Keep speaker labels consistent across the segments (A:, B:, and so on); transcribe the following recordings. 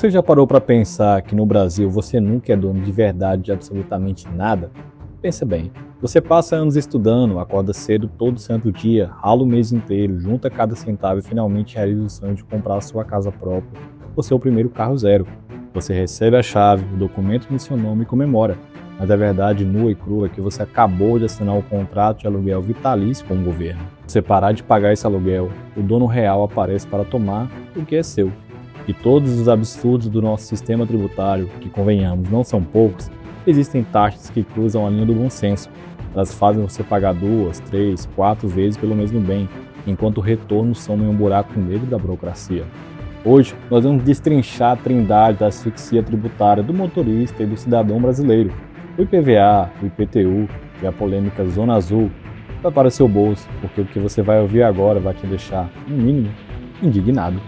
A: Você já parou para pensar que no Brasil você nunca é dono de verdade de absolutamente nada? Pensa bem, você passa anos estudando, acorda cedo todo santo dia, rala o mês inteiro, junta cada centavo e finalmente realiza o sonho de comprar a sua casa própria ou seu primeiro carro zero. Você recebe a chave, o documento no seu nome e comemora. Mas a verdade nua e crua é que você acabou de assinar um contrato de aluguel vitalício com o governo. Se você parar de pagar esse aluguel, o dono real aparece para tomar o que é seu. E todos os absurdos do nosso sistema tributário, que convenhamos não são poucos, existem taxas que cruzam a linha do bom senso. Elas fazem você pagar 2, 3, 4 vezes pelo mesmo bem, enquanto o retorno soma em um buraco negro da burocracia. Hoje, nós vamos destrinchar a trindade da asfixia tributária do motorista e do cidadão brasileiro. O IPVA, o IPTU e a polêmica Zona Azul vai para o seu bolso, porque o que você vai ouvir agora vai te deixar, no mínimo, indignado.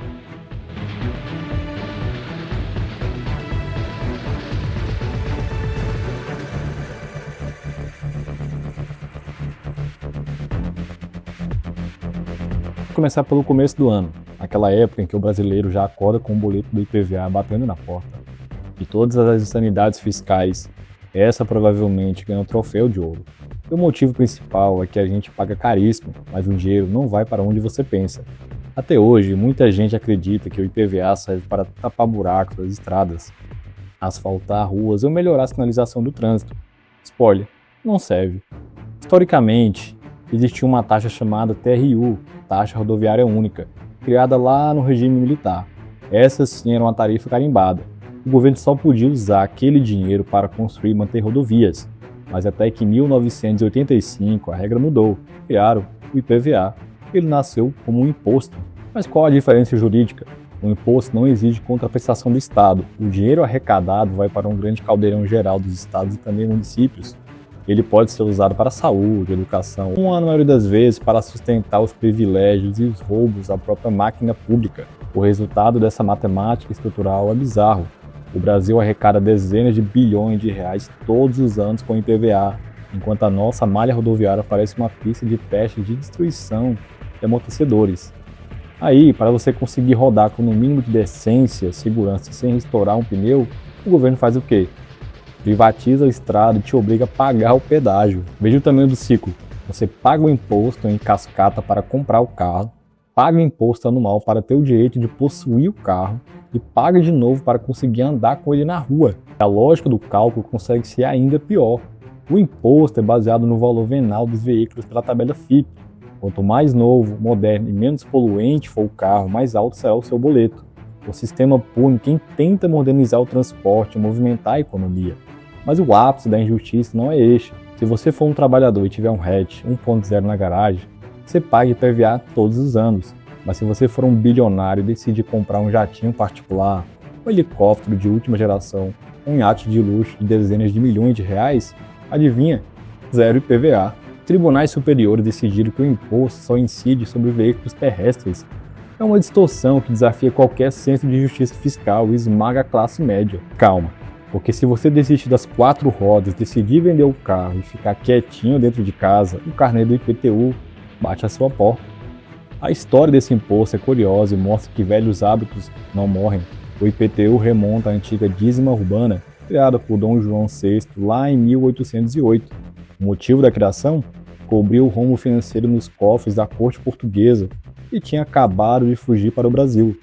A: Vou começar pelo começo do ano, aquela época em que o brasileiro já acorda com o boleto do IPVA batendo na porta. De todas as insanidades fiscais, essa provavelmente ganha um troféu de ouro. E o motivo principal é que a gente paga caríssimo, mas o dinheiro não vai para onde você pensa. Até hoje, muita gente acredita que o IPVA serve para tapar buracos das estradas, asfaltar ruas ou melhorar a sinalização do trânsito. Spoiler, não serve. Historicamente, existia uma taxa chamada TRU, Taxa Rodoviária Única, criada lá no regime militar. Essa sim era uma tarifa carimbada. O governo só podia usar aquele dinheiro para construir e manter rodovias, mas até que em 1985 a regra mudou, criaram o IPVA. Ele nasceu como um imposto. Mas qual a diferença jurídica? O imposto não exige contraprestação do Estado. O dinheiro arrecadado vai para um grande caldeirão geral dos estados e também municípios. Ele pode ser usado para saúde, educação, ou na maioria das vezes para sustentar os privilégios e os roubos à própria máquina pública. O resultado dessa matemática estrutural é bizarro. O Brasil arrecada dezenas de bilhões de reais todos os anos com IPVA, enquanto a nossa malha rodoviária parece uma pista de teste de destruição de amortecedores. Aí, para você conseguir rodar com no mínimo de decência, segurança sem estourar um pneu, o governo faz o quê? Privatiza a estrada e te obriga a pagar o pedágio. Veja o tamanho do ciclo. Você paga o imposto em cascata para comprar o carro, paga o imposto anual para ter o direito de possuir o carro e paga de novo para conseguir andar com ele na rua. A lógica do cálculo consegue ser ainda pior. O imposto é baseado no valor venal dos veículos pela tabela FIPE. Quanto mais novo, moderno e menos poluente for o carro, mais alto será o seu boleto. O sistema pune quem tenta modernizar o transporte e movimentar a economia. Mas o ápice da injustiça não é este. Se você for um trabalhador e tiver um hatch 1.0 na garagem, você paga IPVA todos os anos. Mas se você for um bilionário e decidir comprar um jatinho particular, um helicóptero de última geração, um iate de luxo de dezenas de milhões de reais, adivinha? Zero IPVA. Tribunais superiores decidiram que o imposto só incide sobre veículos terrestres. É uma distorção que desafia qualquer senso de justiça fiscal e esmaga a classe média. Calma, porque se você desistir das 4 rodas, decidir vender o carro e ficar quietinho dentro de casa, o carnê do IPTU bate à sua porta. A história desse imposto é curiosa e mostra que velhos hábitos não morrem. O IPTU remonta à antiga dízima urbana, criada por Dom João VI lá em 1808. O motivo da criação? Cobriu o rombo financeiro nos cofres da corte portuguesa e tinha acabado de fugir para o Brasil.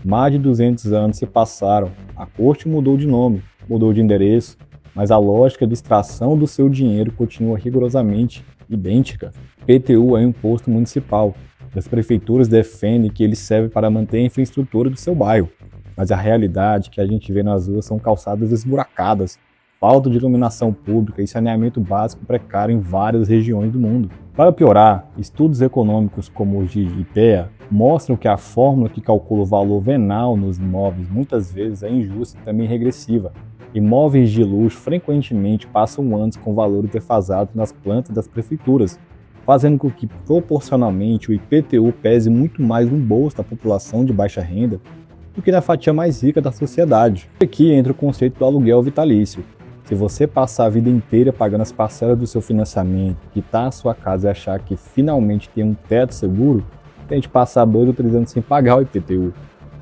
A: Mais de 200 anos se passaram, a corte mudou de nome, mudou de endereço, mas a lógica de extração do seu dinheiro continua rigorosamente idêntica. IPTU é um imposto municipal. As prefeituras defendem que ele serve para manter a infraestrutura do seu bairro, mas a realidade que a gente vê nas ruas são calçadas esburacadas, falta de iluminação pública e saneamento básico precário em várias regiões do mundo. Para piorar, estudos econômicos como os de IPEA mostram que a fórmula que calcula o valor venal nos imóveis muitas vezes é injusta e também regressiva. Imóveis de luxo frequentemente passam anos com valores defasados nas plantas das prefeituras, fazendo com que proporcionalmente o IPTU pese muito mais no bolso da população de baixa renda do que na fatia mais rica da sociedade. Aqui entra o conceito do aluguel vitalício. Se você passar a vida inteira pagando as parcelas do seu financiamento, quitar a sua casa e achar que finalmente tem um teto seguro, tente passar 2 ou 3 anos sem pagar o IPTU.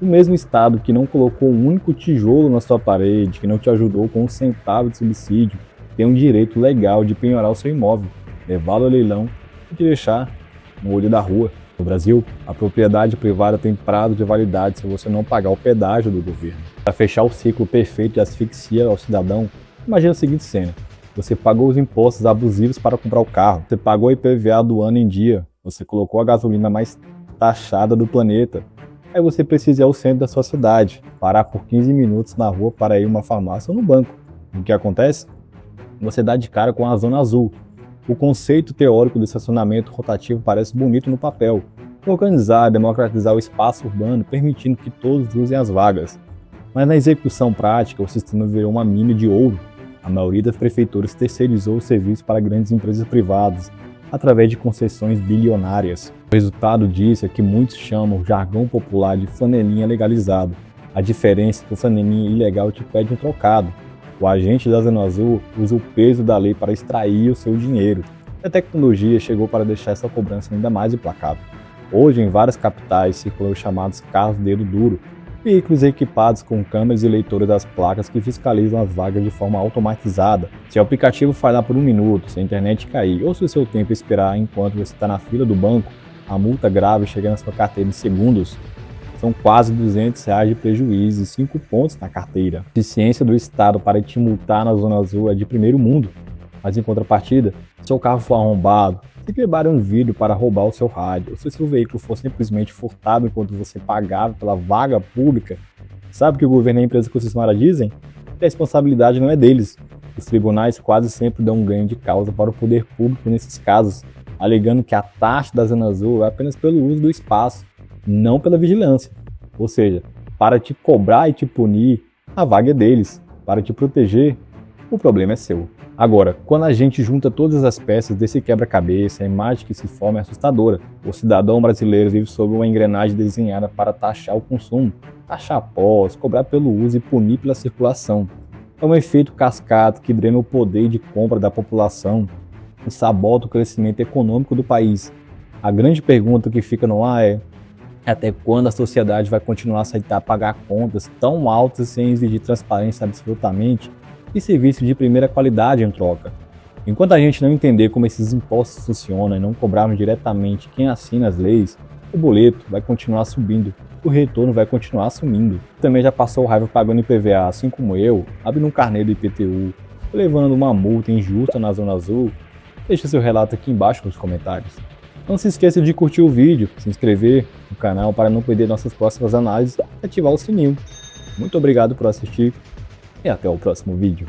A: O mesmo Estado que não colocou um único tijolo na sua parede, que não te ajudou com um centavo de subsídio, tem um direito legal de penhorar o seu imóvel, levá-lo ao leilão e te deixar no olho da rua. No Brasil, a propriedade privada tem prazo de validade se você não pagar o pedágio do governo. Para fechar o ciclo perfeito de asfixia ao cidadão, imagina a seguinte cena. Você pagou os impostos abusivos para comprar o carro, você pagou o IPVA do ano em dia, você colocou a gasolina mais taxada do planeta. Aí você precisa ir ao centro da sua cidade, parar por 15 minutos na rua para ir a uma farmácia ou no banco. O que acontece? Você dá de cara com a zona azul. O conceito teórico do estacionamento rotativo parece bonito no papel. Organizar, democratizar o espaço urbano, permitindo que todos usem as vagas. Mas na execução prática, o sistema virou uma mina de ouro. A maioria das prefeituras terceirizou o serviço para grandes empresas privadas, através de concessões bilionárias. O resultado disso é que muitos chamam o jargão popular de flanelinha legalizado. A diferença é que o flanelinha ilegal te pede um trocado. O agente da Zona Azul usa o peso da lei para extrair o seu dinheiro. A tecnologia chegou para deixar essa cobrança ainda mais implacável. Hoje, em várias capitais, circulam os chamados carros dedo duro, veículos equipados com câmeras e leitores das placas que fiscalizam as vagas de forma automatizada. Se o aplicativo falhar por 1 minuto, se a internet cair ou se o seu tempo expirar enquanto você está na fila do banco, a multa grave chega na sua carteira em segundos. São quase R$200 de prejuízo e 5 pontos na carteira. A eficiência do Estado para te multar na Zona Azul é de primeiro mundo. Mas em contrapartida, se seu carro for arrombado, se quebrarem um vidro para roubar o seu rádio, ou se seu veículo for simplesmente furtado enquanto você pagava pela vaga pública, sabe o que o governo e a empresa concessionária dizem? A responsabilidade não é deles. Os tribunais quase sempre dão um ganho de causa para o poder público nesses casos, alegando que a taxa da Zona Azul é apenas pelo uso do espaço, não pela vigilância. Ou seja, para te cobrar e te punir, a vaga é deles. Para te proteger, o problema é seu. Agora, quando a gente junta todas as peças desse quebra-cabeça, a imagem que se forma é assustadora. O cidadão brasileiro vive sob uma engrenagem desenhada para taxar o consumo, taxar após, cobrar pelo uso e punir pela circulação. É um efeito cascata que drena o poder de compra da população e sabota o crescimento econômico do país. A grande pergunta que fica no ar é: até quando a sociedade vai continuar a aceitar pagar contas tão altas sem exigir transparência absolutamente e serviço de primeira qualidade em troca? Enquanto a gente não entender como esses impostos funcionam e não cobrarmos diretamente quem assina as leis, o boleto vai continuar subindo, o retorno vai continuar sumindo. Também já passou raiva pagando IPVA, assim como eu, abrindo um carnê do IPTU, levando uma multa injusta na Zona Azul? Deixe seu relato aqui embaixo nos comentários. Não se esqueça de curtir o vídeo, se inscrever no canal para não perder nossas próximas análises e ativar o sininho. Muito obrigado por assistir e até o próximo vídeo.